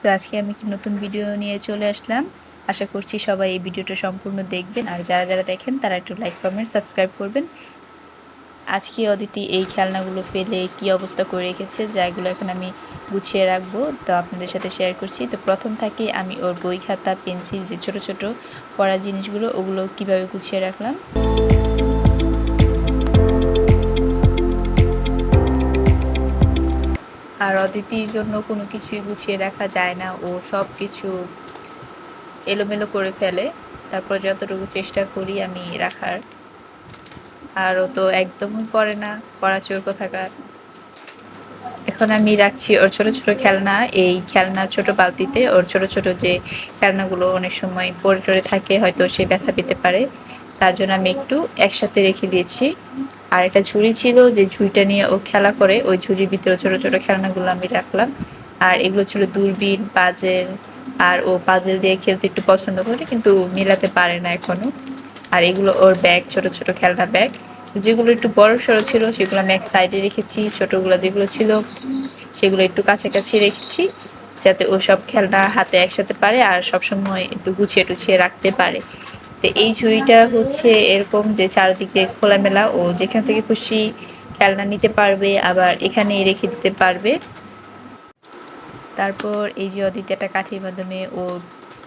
তো আজকে আমি একটি নতুন ভিডিও নিয়ে চলে আসলাম। আশা করছি সবাই এই ভিডিওটা সম্পূর্ণ দেখবেন, আর যারা যারা দেখেন তারা একটু লাইক কমেন্ট সাবস্ক্রাইব করবেন। আজকে অদিতি এই খেলনাগুলো ফেলে কি অবস্থা করে রেখেছে, যেগুলো এখন আমি গুছিয়ে রাখবো, তো আপনাদের সাথে শেয়ার করছি। তো প্রথম থেকে আমি ওর বই খাতা পেন্সিল যে ছোট ছোট পড়ার জিনিসগুলো ওগুলো কিভাবে গুছিয়ে রাখলাম। আর অদিতির জন্য কোনো কিছুই গুছিয়ে রাখা যায় না, ও সব কিছু এলোমেলো করে ফেলে। তারপর যতটুকু চেষ্টা করি আমি রাখার, আর ও তো একদমই পড়ে না, পড়াচোর কোথাকার। এখন আমি রাখছি ওর ছোট ছোট খেলনা, এই খেলনার ছোট বালতিতে ওর ছোট ছোট যে খেলনাগুলো অনেক সময় পড়ে টরে থাকে, হয়তো সে ব্যথা পেতে পারে, তার জন্য আমি একটু একসাথে রেখে দিয়েছি। আর একটা ঝুড়ি ছিল, যে ঝুড়িটা নিয়ে ও খেলা করে, ওই ঝুড়ির ভিতরে ছোট ছোট খেলনাগুলো আমি রাখলাম। আর এগুলো ছিল দূরবীন, পাজেল। আর ও পাজেল দিয়ে খেলতে একটু পছন্দ করে, কিন্তু মেলাতে পারে না এখনো। আর এগুলো ওর ব্যাগ, ছোট ছোট খেলনা ব্যাগ। যেগুলো একটু বড় সড়ো ছিল সেগুলো আমি এক সাইডে রেখেছি, ছোটগুলো যেগুলো ছিল সেগুলো একটু কাছাকাছি রেখেছি, যাতে ও সব খেলনা হাতে একসাথে পারে আর সবসময় একটু গুছিয়ে টুছিয়ে রাখতে পারে। তো এই ঝুড়িটা হচ্ছে এরকম যে চারদিকে খোলামেলা, ও যেখান থেকে খুশি খেলনা নিতে পারবে, আবার এখানেই রেখে দিতে পারবে। তারপর এই যে অদিতি একটা কাঠির মাধ্যমে ও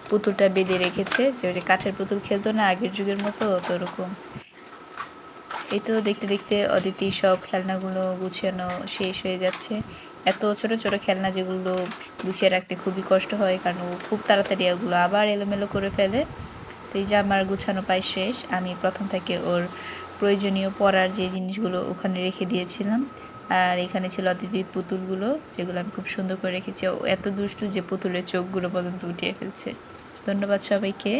পুতুলটা বেঁধে রেখেছে, যে ওই যে কাঠের পুতুল খেলতো না আগের যুগের মতো, তো ওরকম। এই তো দেখতে দেখতে অদিতি সব খেলনাগুলো গুছানো শেষ হয়ে যাচ্ছে। এত ছোট ছোট খেলনা যেগুলো গুছিয়ে রাখতে খুবই কষ্ট হয়, কারণ ও খুব তাড়াতাড়ি এগুলো আবার এলোমেলো করে ফেলে। তো এই যে আমার গুছানো প্রায় শেষ। আমি প্রথম থেকে ওর প্রয়োজনীয় পড়ার যে জিনিসগুলো ওখানে রেখে দিয়েছিলাম। আর এখানে ছিল অদিতির পুতুলগুলো, যেগুলো আমি খুব সুন্দর করে রেখেছি। ও এত দুষ্টু যে পুতুলের চোখগুলো পর্যন্ত উঠিয়ে ফেলছে। ধন্যবাদ সবাইকে।